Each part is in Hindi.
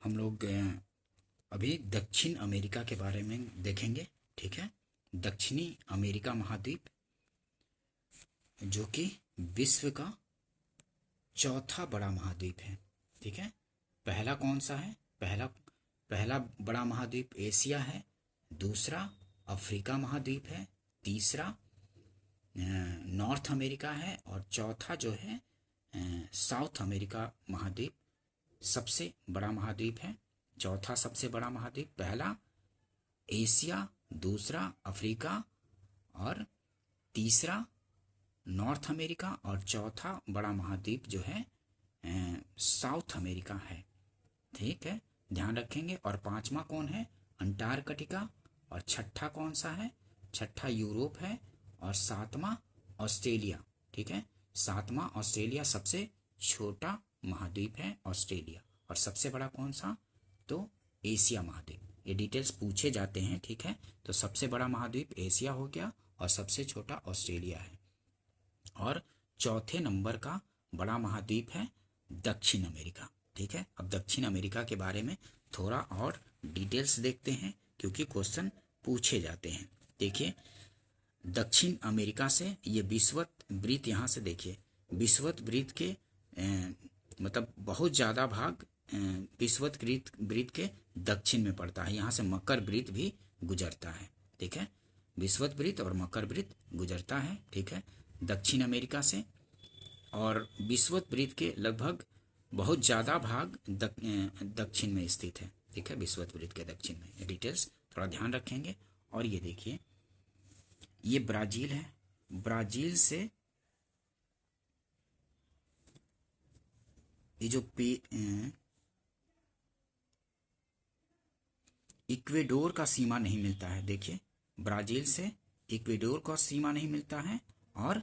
हम लोग अभी दक्षिण अमेरिका के बारे में देखेंगे। ठीक है, दक्षिणी अमेरिका महाद्वीप जो कि विश्व का चौथा बड़ा महाद्वीप है। ठीक है, पहला कौन सा है? पहला पहला बड़ा महाद्वीप एशिया है, दूसरा अफ्रीका महाद्वीप है, तीसरा नॉर्थ अमेरिका है और चौथा जो है साउथ अमेरिका महाद्वीप सबसे बड़ा महाद्वीप है। चौथा सबसे बड़ा महाद्वीप, पहला एशिया, दूसरा अफ्रीका और तीसरा नॉर्थ अमेरिका और चौथा बड़ा महाद्वीप जो है साउथ अमेरिका है। ठीक है, ध्यान रखेंगे। और पांचवा कौन है? अंटार्कटिका। और छठा कौन सा है? छठा यूरोप है और सातवां ऑस्ट्रेलिया। ठीक है, सातवां ऑस्ट्रेलिया सबसे छोटा महाद्वीप है ऑस्ट्रेलिया। और सबसे बड़ा कौन सा? तो एशिया महाद्वीप। ये डिटेल्स पूछे जाते हैं। ठीक है, तो सबसे बड़ा महाद्वीप एशिया हो गया और सबसे छोटा ऑस्ट्रेलिया है। और चौथे नंबर का बड़ा महाद्वीप है दक्षिण अमेरिका। ठीक है, अब दक्षिण अमेरिका के बारे में थोड़ा और डिटेल्स देखते हैं क्योंकि क्वेश्चन पूछे जाते हैं। देखिए, दक्षिण अमेरिका से ये विषुवत वृत्त, यहाँ से देखिए विषुवत वृत्त के मतलब बहुत ज़्यादा भाग विषुवत वृत्त के दक्षिण में पड़ता है। यहाँ से मकर वृत्त भी गुजरता है। ठीक है, विषुवत वृत्त और मकर वृत्त गुजरता है। ठीक है, दक्षिण अमेरिका से। और विषुवत वृत्त के लगभग बहुत ज़्यादा भाग दक्षिण में स्थित है। ठीक है, विषुवत वृत्त के दक्षिण में। डिटेल्स थोड़ा ध्यान रखेंगे। और ये देखिए, ये ब्राज़ील है। ब्राज़ील से ये जो इक्वेडोर का सीमा नहीं मिलता है। देखिए, ब्राज़ील से इक्वेडोर का सीमा नहीं मिलता है और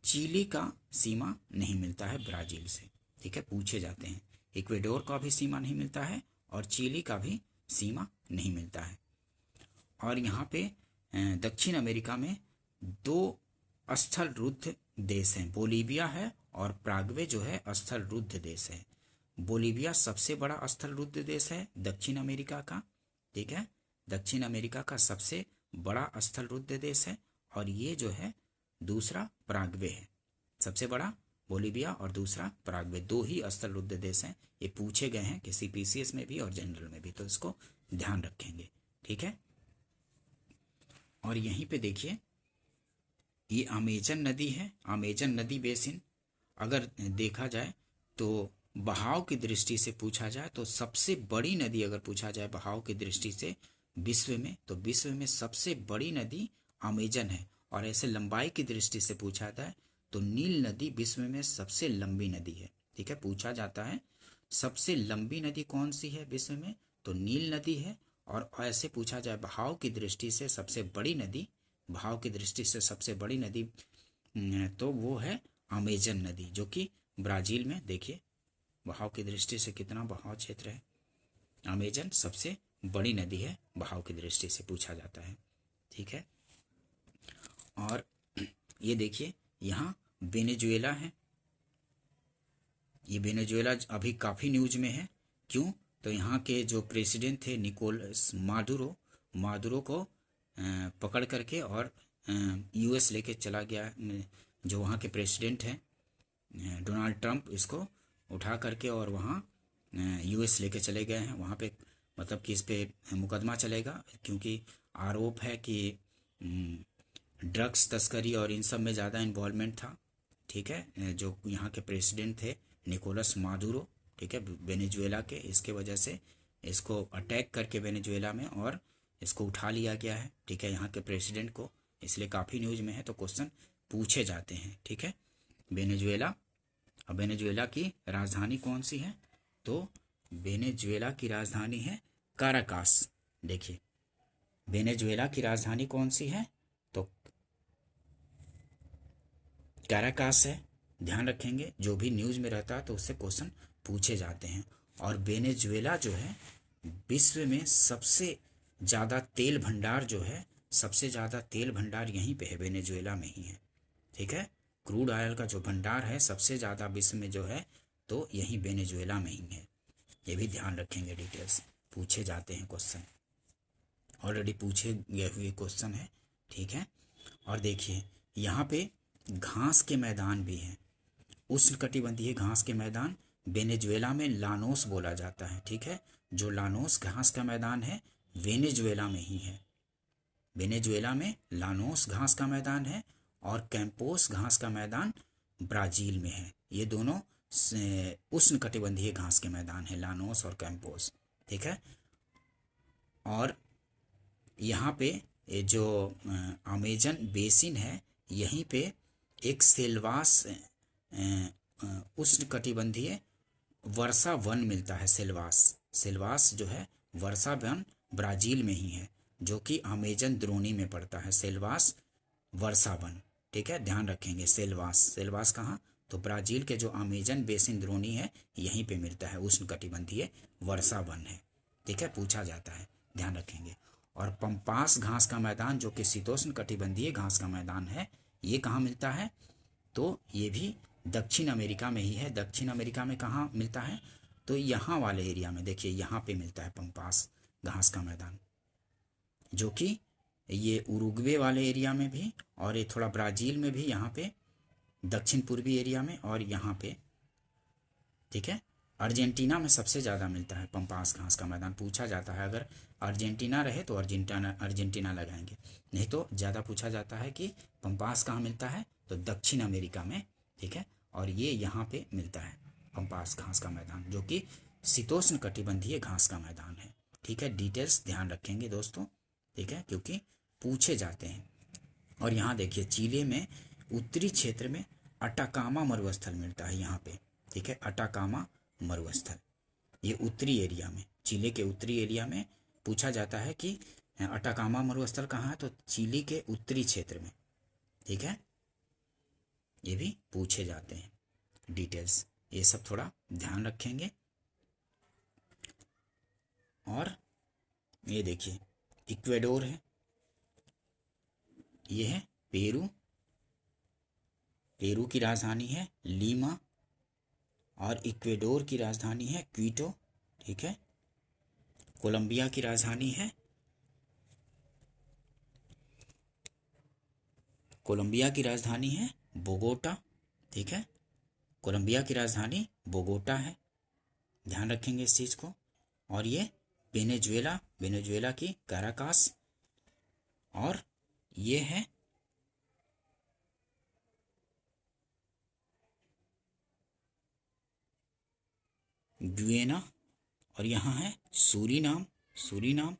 चिली का सीमा नहीं मिलता है ब्राज़ील से। ठीक है, पूछे जाते हैं। इक्वेडोर का भी सीमा नहीं मिलता है और चिली का भी सीमा नहीं मिलता है। और यहाँ पे दक्षिण अमेरिका में दो स्थल रुद्ध देश हैं, बोलीविया है और प्राग्वे जो है स्थल रुद्ध देश है। बोलीविया सबसे बड़ा स्थल रुद्ध देश है दक्षिण अमेरिका का। ठीक है, दक्षिण अमेरिका का सबसे बड़ा स्थल रुद्ध देश है। और ये जो है दूसरा प्राग्वे है। सबसे बड़ा बोलीविया और दूसरा प्राग्वे, दो ही स्थल रुद्ध देश हैं। ये पूछे गए हैं किसी पीसीएस में भी और जनरल में भी, तो इसको ध्यान रखेंगे। ठीक है, और यहीं पे देखिए, ये अमेजन नदी है। अमेजन नदी बेसिन अगर देखा जाए तो बहाव की दृष्टि से पूछा जाए तो सबसे बड़ी नदी अगर पूछा जाए बहाव की दृष्टि से विश्व में, तो विश्व में सबसे बड़ी नदी अमेजन है। और ऐसे लंबाई की दृष्टि से पूछा जाए तो नील नदी विश्व में सबसे लंबी नदी है। ठीक है, पूछा जाता है सबसे लंबी नदी कौन सी है विश्व में, तो नील नदी है। और ऐसे पूछा जाए बहाव की दृष्टि से सबसे बड़ी नदी, बहाव की दृष्टि से सबसे बड़ी नदी तो वो है अमेजन नदी, जो कि ब्राज़ील में, देखिए बहाव की दृष्टि से कितना बहाव क्षेत्र है। अमेजन सबसे बड़ी नदी है बहाव की दृष्टि से पूछा जाता है। ठीक है, और ये देखिए, यहाँ वेनेजुएला है। ये वेनेजुएला अभी काफ़ी न्यूज में है। क्यों? तो यहाँ के जो प्रेसिडेंट थे निकोलस मादुरो को पकड़ करके और यूएस लेके चला गया। जो वहाँ के प्रेसिडेंट हैं डोनाल्ड ट्रंप, इसको उठा करके और वहाँ यूएस लेके चले गए हैं। वहाँ पे मतलब कि इस पे मुकदमा चलेगा क्योंकि आरोप है कि ड्रग्स तस्करी और इन सब में ज़्यादा इन्वॉल्वमेंट था। ठीक है, जो यहाँ के प्रेसिडेंट थे निकोलस मादुरो, ठीक है, वेनेजुएला के, इसके वजह से इसको अटैक करके वेनेजुएला में और इसको उठा लिया गया है। ठीक है, यहाँ के प्रेसिडेंट को, इसलिए काफ़ी न्यूज में है तो क्वेश्चन पूछे जाते हैं। ठीक है, वेनेजुएला। अब वेनेजुएला की राजधानी कौन सी है? तो वेनेजुएला की राजधानी है काराकास। देखिए, वेनेजुएला की राजधानी कौन सी है? तो काराकास है। ध्यान रखेंगे, जो भी न्यूज़ में रहता है तो उससे क्वेश्चन पूछे जाते हैं। और वेनेजुएला जो है विश्व में सबसे ज़्यादा तेल भंडार जो है, सबसे ज़्यादा तेल भंडार यहीं पे है, वेनेजुएला में ही है। ठीक है, क्रूड ऑयल का जो भंडार है सबसे ज़्यादा विश्व में जो है तो यहीं वेनेजुएला में ही है। ये भी ध्यान रखेंगे, डिटेल्स पूछे जाते हैं क्वेश्चन, ऑलरेडी पूछे गए हुए क्वेश्चन है, ठीक है। और देखिए यहाँ पे घास के मैदान भी हैं, उष्णकटिबंधीय घास के मैदान वेनेजुएला में लानोस बोला जाता है, ठीक है। जो लानोस घास का मैदान है वेनेजुएला में ही है, वेनेजुएला में लानोस घास का मैदान है, और कैंपोस घास का मैदान ब्राज़ील में है। ये दोनों उष्णकटिबंधीय घास के मैदान है, लानोस और कैंपोस, ठीक है। और यहाँ पे ये जो अमेजन बेसिन है, यहीं पे एक सेल्वास उष्णकटिबंधीय वर्षा वन मिलता है। सेल्वास जो है वर्षा वन ब्राज़ील में ही है, जो कि अमेजन द्रोणी में पड़ता है। सेल्वास वर्षा वन, ठीक है, ध्यान रखेंगे। सेल्वास कहाँ, तो ब्राज़ील के जो अमेजन बेसिन द्रोणी है यहीं पे मिलता है, उष्णकटिबंधीय वर्षा वन है, ठीक है, पूछा जाता है, ध्यान रखेंगे। और पंपास घास का मैदान जो कि शीतोष्ण कटिबंधीय घास का मैदान है, ये कहाँ मिलता है, तो ये भी दक्षिण अमेरिका में ही है। दक्षिण अमेरिका में कहाँ मिलता है, तो यहाँ वाले एरिया में, देखिए यहाँ पे मिलता है पंपास घास का मैदान, जो कि ये उरुग्वे वाले एरिया में भी, और ये थोड़ा ब्राज़ील में भी, यहाँ पे दक्षिण पूर्वी एरिया में, और यहाँ पे, ठीक है। अर्जेंटीना में सबसे ज़्यादा मिलता है पंपास घास का मैदान, पूछा जाता है, अगर अर्जेंटीना रहे तो अर्जेंटीना लगाएंगे, नहीं तो ज़्यादा पूछा जाता है कि पंपास कहाँ मिलता है, तो दक्षिण अमेरिका में, ठीक है। और ये यहाँ पे मिलता है पंपास घास का मैदान, जो कि शीतोष्ण कटिबंधीय घास का मैदान है, ठीक है। डिटेल्स ध्यान रखेंगे दोस्तों, ठीक है, क्योंकि पूछे जाते हैं। और यहाँ देखिए चिली में उत्तरी क्षेत्र में अटाकामा मरुस्थल मिलता है यहाँ पे, ठीक है, अटाकामा मरुस्थल, ये उत्तरी एरिया में, चिली के उत्तरी एरिया में पूछा जाता है कि अटाकामा मरुस्थल कहाँ है, तो चिली के उत्तरी क्षेत्र में, ठीक है। ये भी पूछे जाते हैं डिटेल्स, ये सब थोड़ा ध्यान रखेंगे। और ये देखिए इक्वेडोर है, ये है पेरू, पेरू की राजधानी है लीमा, और इक्वेडोर की राजधानी है क्विटो, ठीक है। कोलंबिया की राजधानी है, कोलंबिया की राजधानी है बोगोटा, ठीक है, कोलंबिया की राजधानी बोगोटा है, ध्यान रखेंगे इस चीज़ को। और ये वेनेजुएला की काराकास, और ये है गुयेना, और यहाँ है सूरीनाम,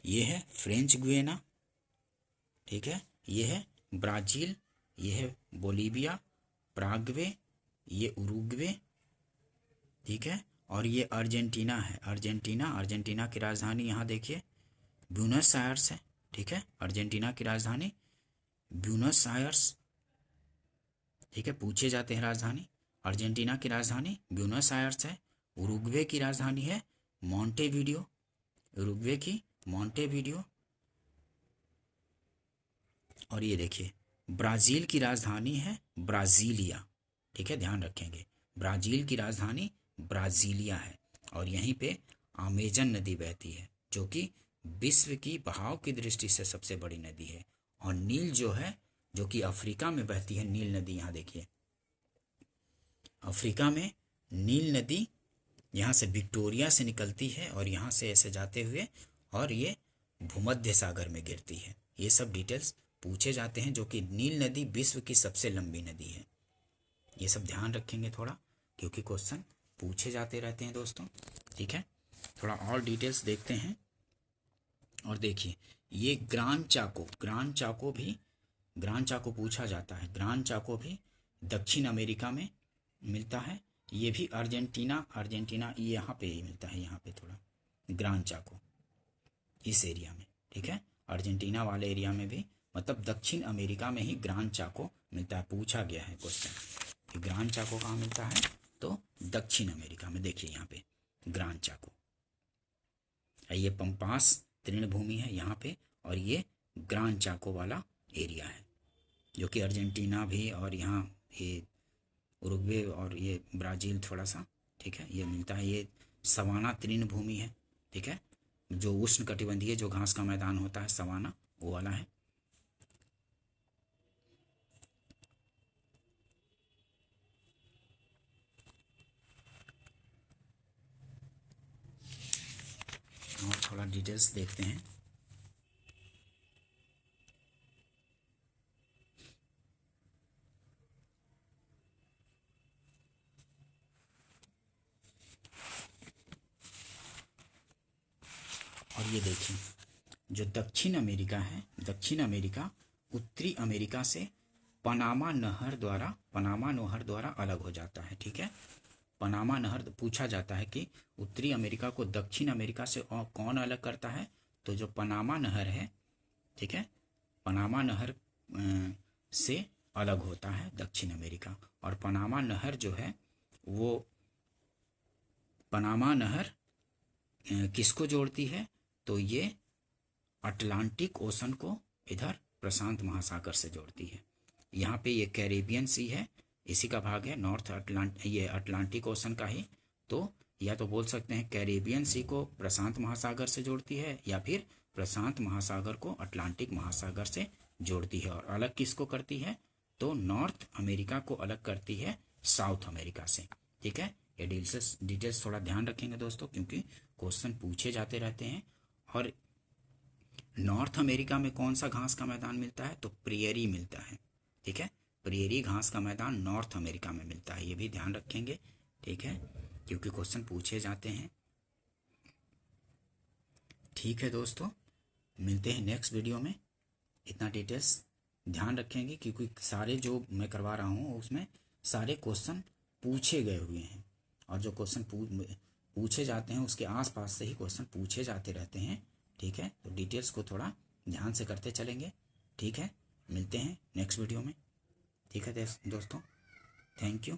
ये है फ्रेंच गुयेना, ठीक है, ये है ब्राज़ील, ये है बोलीविया, पराग्वे, ये उरुग्वे, ठीक है। और ये अर्जेंटीना है, अर्जेंटीना की राजधानी यहाँ देखिए ब्यूनस आयर्स है, ठीक है, अर्जेंटीना की राजधानी ब्यूनस आयर्स, ठीक है, पूछे जाते हैं राजधानी। अर्जेंटीना की राजधानी ब्यूनस आयर्स है। उरुग्वे की राजधानी है मॉन्टेवीडियो, उरुग्वे की मॉन्टेवीडियो। और ये देखिए ब्राज़ील की राजधानी है ब्राज़ीलिया, ठीक है, ध्यान रखेंगे, ब्राज़ील की राजधानी ब्राज़ीलिया है। और यहीं पे अमेजन नदी बहती है, जो कि विश्व की बहाव की दृष्टि से सबसे बड़ी नदी है। और नील जो है, जो कि अफ्रीका में बहती है, नील नदी, यहाँ देखिए अफ्रीका में नील नदी यहाँ से विक्टोरिया से निकलती है, और यहाँ से ऐसे जाते हुए और ये भूमध्य सागर में गिरती है। ये सब डिटेल्स पूछे जाते हैं, जो कि नील नदी विश्व की सबसे लंबी नदी है। ये सब ध्यान रखेंगे थोड़ा, क्योंकि क्वेश्चन पूछे जाते रहते हैं दोस्तों, ठीक है। थोड़ा और डिटेल्स देखते हैं। और देखिए ये ग्रान चाको पूछा जाता है, ग्रान चाको भी दक्षिण अमेरिका में मिलता है। ये भी अर्जेंटीना ये यहाँ पे ही मिलता है, यहाँ पे थोड़ा ग्रान चाको इस एरिया में, ठीक है। अर्जेंटीना वाले एरिया में भी, मतलब दक्षिण अमेरिका में ही ग्रान चाको मिलता है। पूछा गया है क्वेश्चन कि ग्रान चाको कहाँ मिलता है, तो दक्षिण अमेरिका में। देखिए यहाँ पे ग्रान चाको, ये पंपास तृणभूमि है यहाँ पे, और ये ग्रान चाको वाला एरिया है, जो कि अर्जेंटीना भी, और यहाँ ये उरुग्वे और ये ब्राज़ील थोड़ा सा ठीक है, ये मिलता है। ये सवाना तृणभूमि है, ठीक है, जो उष्ण कटिबंधीय जो घास का मैदान होता है सवाना, वो वाला है। और थोड़ा डिटेल्स देखते हैं। और ये देखिए, जो दक्षिण अमेरिका है, दक्षिण अमेरिका उत्तरी अमेरिका से पनामा नहर द्वारा अलग हो जाता है, ठीक है। पनामा नहर, पूछा जाता है कि उत्तरी अमेरिका को दक्षिण अमेरिका से और कौन अलग करता है, तो जो पनामा नहर है, ठीक है, पनामा नहर से अलग होता है दक्षिण अमेरिका। और पनामा नहर जो है वो, पनामा नहर किसको जोड़ती है, तो ये अटलांटिक ओशन को इधर प्रशांत महासागर से जोड़ती है। यहाँ पे ये कैरेबियन सी है, इसी का भाग है, ये अटलांटिक ओशन का ही। तो या तो बोल सकते हैं कैरेबियन सी को प्रशांत महासागर से जोड़ती है, या फिर प्रशांत महासागर को अटलांटिक महासागर से जोड़ती है। और अलग किसको करती है, तो नॉर्थ अमेरिका को अलग करती है साउथ अमेरिका से, ठीक है। ये डिटेल्स थोड़ा ध्यान रखेंगे दोस्तों, क्योंकि क्वेश्चन पूछे जाते रहते हैं। और नॉर्थ अमेरिका में कौन सा घास का मैदान मिलता है, तो प्रियरी मिलता है, ठीक है। प्रियरी घास का मैदान नॉर्थ अमेरिका में मिलता है, ये भी ध्यान रखेंगे, ठीक है, क्योंकि क्वेश्चन पूछे जाते हैं। ठीक है दोस्तों, मिलते हैं नेक्स्ट वीडियो में। इतना डिटेल्स ध्यान रखेंगे, क्योंकि सारे जो मैं करवा रहा हूँ उसमें सारे क्वेश्चन पूछे गए हुए हैं। और जो क्वेश्चन पूछे जाते हैं उसके आसपास से ही क्वेश्चन पूछे जाते रहते हैं, ठीक है। तो डिटेल्स को थोड़ा ध्यान से करते चलेंगे, ठीक है। मिलते हैं नेक्स्ट वीडियो में, ठीक है दोस्तों, थैंक यू।